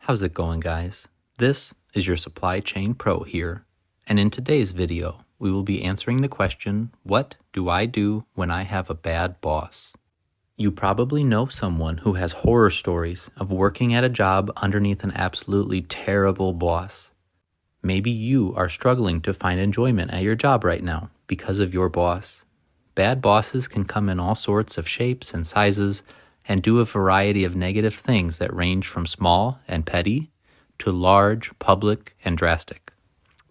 How's it going, guys? This is your Supply Chain Pro here, and in today's video, we will be answering the question, what do I do when I have a bad boss? You probably know someone who has horror stories of working at a job underneath an absolutely terrible boss. Maybe you are struggling to find enjoyment at your job right now because of your boss. Bad bosses can come in all sorts of shapes and sizes and do a variety of negative things that range from small and petty to large, public, and drastic.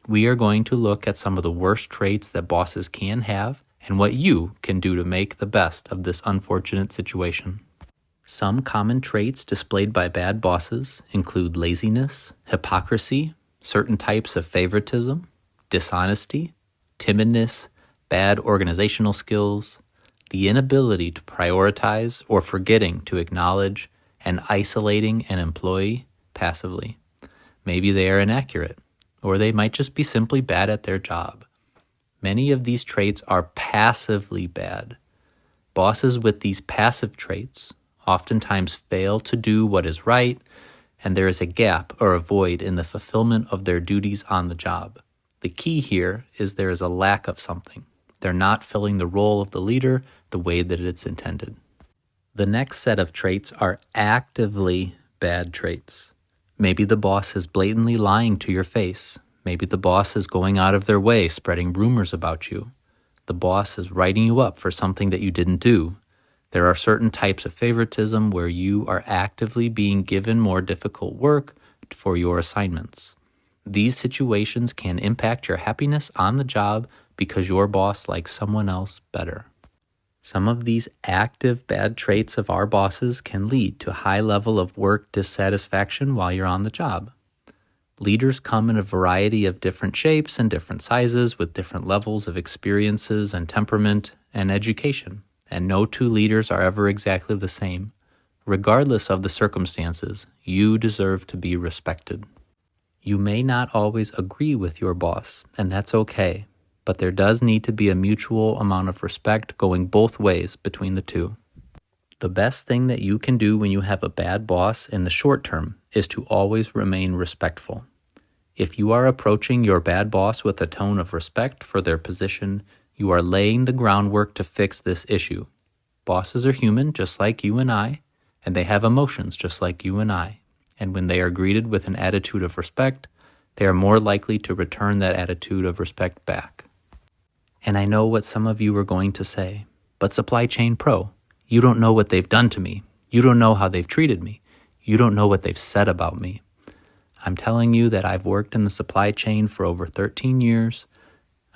We are going to look at some of the worst traits that bosses can have and what you can do to make the best of this unfortunate situation. Some common traits displayed by bad bosses include laziness, hypocrisy, certain types of favoritism, dishonesty, timidness, bad organizational skills, the inability to prioritize or forgetting to acknowledge and isolating an employee passively. Maybe they are inaccurate, or they might just be simply bad at their job. Many of these traits are passively bad. Bosses with these passive traits oftentimes fail to do what is right, and there is a gap or a void in the fulfillment of their duties on the job. The key here is there is a lack of something. They're not filling the role of the leader the way that it's intended. The next set of traits are actively bad traits. Maybe the boss is blatantly lying to your face. Maybe the boss is going out of their way spreading rumors about you. The boss is writing you up for something that you didn't do. There are certain types of favoritism where you are actively being given more difficult work for your assignments. These situations can impact your happiness on the job because your boss likes someone else better. Some of these active bad traits of our bosses can lead to a high level of work dissatisfaction while you're on the job. Leaders come in a variety of different shapes and different sizes with different levels of experiences and temperament and education, and no two leaders are ever exactly the same. Regardless of the circumstances, you deserve to be respected. You may not always agree with your boss, and that's okay, but there does need to be a mutual amount of respect going both ways between the two. The best thing that you can do when you have a bad boss in the short term is to always remain respectful. If you are approaching your bad boss with a tone of respect for their position, you are laying the groundwork to fix this issue. Bosses are human just like you and I, and they have emotions just like you and I. And when they are greeted with an attitude of respect, they are more likely to return that attitude of respect back. And I know what some of you are going to say, but Supply Chain Pro, you don't know what they've done to me. You don't know how they've treated me. You don't know what they've said about me. I'm telling you that I've worked in the supply chain for over 13 years.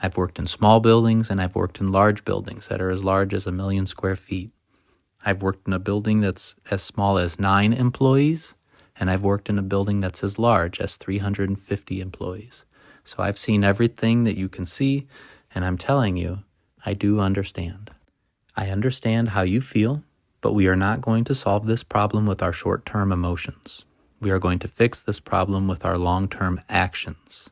I've worked in small buildings and I've worked in large buildings that are as large as 1 million square feet. I've worked in a building that's as small as 9 employees, and I've worked in a building that's as large as 350 employees. So I've seen everything that you can see, and I'm telling you, I do understand. I understand how you feel, but we are not going to solve this problem with our short-term emotions. We are going to fix this problem with our long-term actions.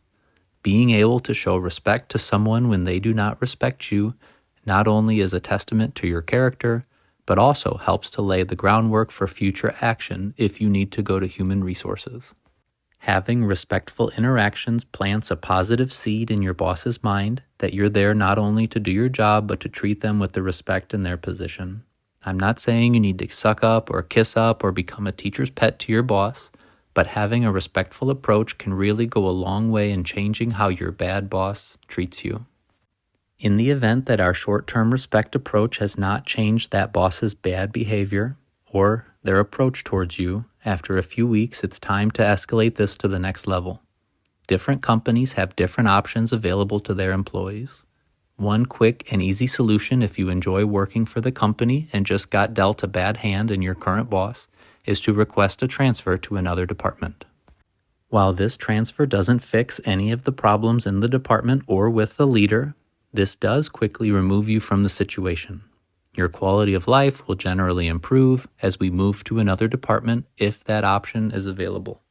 Being able to show respect to someone when they do not respect you not only is a testament to your character, but also helps to lay the groundwork for future action if you need to go to human resources. Having respectful interactions plants a positive seed in your boss's mind that you're there not only to do your job, but to treat them with the respect in their position. I'm not saying you need to suck up or kiss up or become a teacher's pet to your boss, but having a respectful approach can really go a long way in changing how your bad boss treats you. In the event that our short-term respect approach has not changed that boss's bad behavior or their approach towards you, after a few weeks, it's time to escalate this to the next level. Different companies have different options available to their employees. One quick and easy solution if you enjoy working for the company and just got dealt a bad hand in your current boss is to request a transfer to another department. While this transfer doesn't fix any of the problems in the department or with the leader, this does quickly remove you from the situation. Your quality of life will generally improve as we move to another department if that option is available.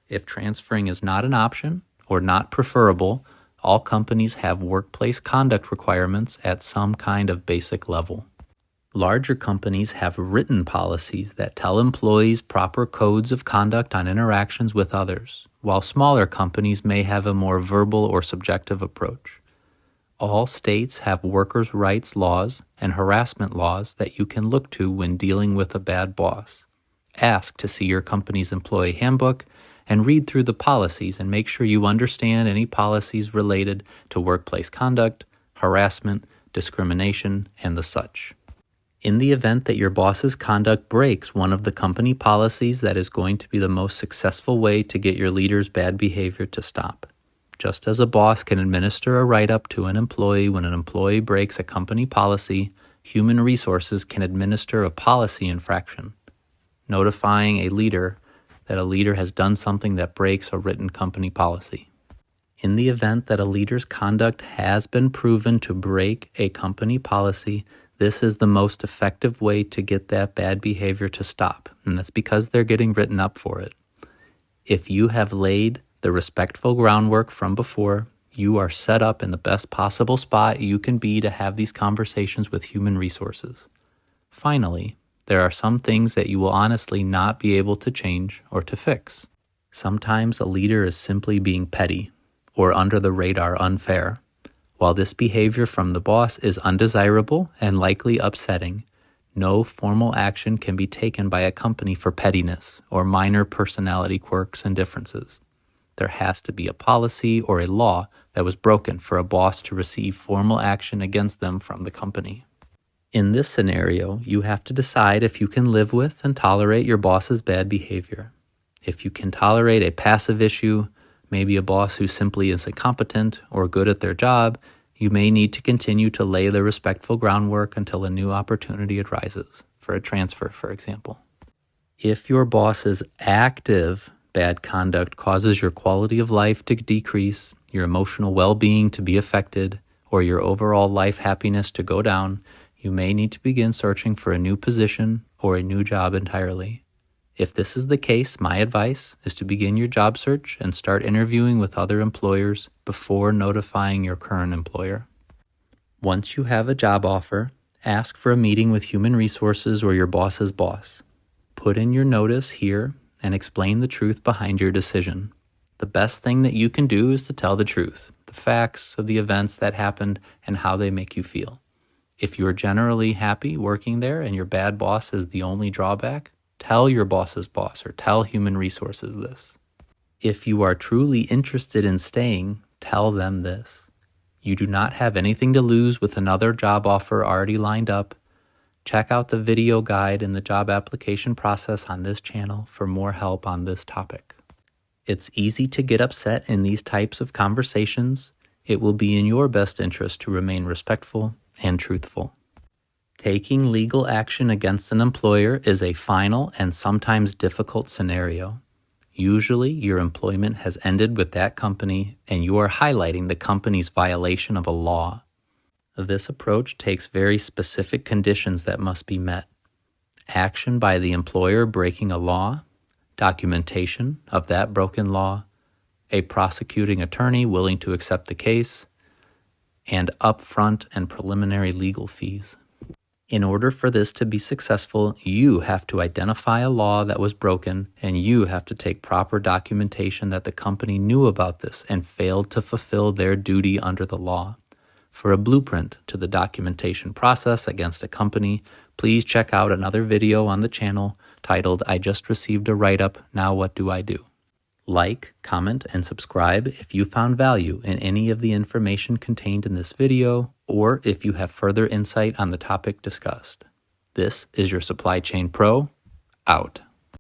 If transferring is not an option or not preferable, all companies have workplace conduct requirements at some kind of basic level. Larger companies have written policies that tell employees proper codes of conduct on interactions with others, while smaller companies may have a more verbal or subjective approach. All states have workers' rights laws and harassment laws that you can look to when dealing with a bad boss. Ask to see your company's employee handbook and read through the policies and make sure you understand any policies related to workplace conduct, harassment, discrimination, and the such. In the event that your boss's conduct breaks one of the company policies, that is going to be the most successful way to get your leader's bad behavior to stop. Just as a boss can administer a write-up to an employee when an employee breaks a company policy, human resources can administer a policy infraction, notifying a leader that a leader has done something that breaks a written company policy. In the event that a leader's conduct has been proven to break a company policy, this is the most effective way to get that bad behavior to stop, and that's because they're getting written up for it. If you have laid the respectful groundwork from before, you are set up in the best possible spot you can be to have these conversations with human resources. Finally, there are some things that you will honestly not be able to change or to fix. Sometimes a leader is simply being petty or under the radar unfair. While this behavior from the boss is undesirable and likely upsetting, no formal action can be taken by a company for pettiness or minor personality quirks and differences. There has to be a policy or a law that was broken for a boss to receive formal action against them from the company. In this scenario, you have to decide if you can live with and tolerate your boss's bad behavior. If you can tolerate a passive issue, maybe a boss who simply is incompetent or good at their job, you may need to continue to lay the respectful groundwork until a new opportunity arises, for a transfer, for example. If your boss's active bad conduct causes your quality of life to decrease, your emotional well-being to be affected, or your overall life happiness to go down, you may need to begin searching for a new position or a new job entirely. If this is the case, my advice is to begin your job search and start interviewing with other employers before notifying your current employer. Once you have a job offer, ask for a meeting with human resources or your boss's boss. Put in your notice here and explain the truth behind your decision. The best thing that you can do is to tell the truth, the facts of the events that happened and how they make you feel. If you are generally happy working there and your bad boss is the only drawback, tell your boss's boss or tell human resources this. If you are truly interested in staying, tell them this. You do not have anything to lose with another job offer already lined up. Check out the video guide in the job application process on this channel for more help on this topic. It's easy to get upset in these types of conversations. It will be in your best interest to remain respectful and truthful. Taking legal action against an employer is a final and sometimes difficult scenario. Usually, your employment has ended with that company and you are highlighting the company's violation of a law. This approach takes very specific conditions that must be met. Action by the employer breaking a law, documentation of that broken law, a prosecuting attorney willing to accept the case, and upfront and preliminary legal fees. In order for this to be successful, you have to identify a law that was broken, and you have to take proper documentation that the company knew about this and failed to fulfill their duty under the law. For a blueprint to the documentation process against a company, please check out another video on the channel titled, "I just received a write-up, now what do I do?" Like, comment, and subscribe if you found value in any of the information contained in this video, or if you have further insight on the topic discussed. This is your Supply Chain Pro, out.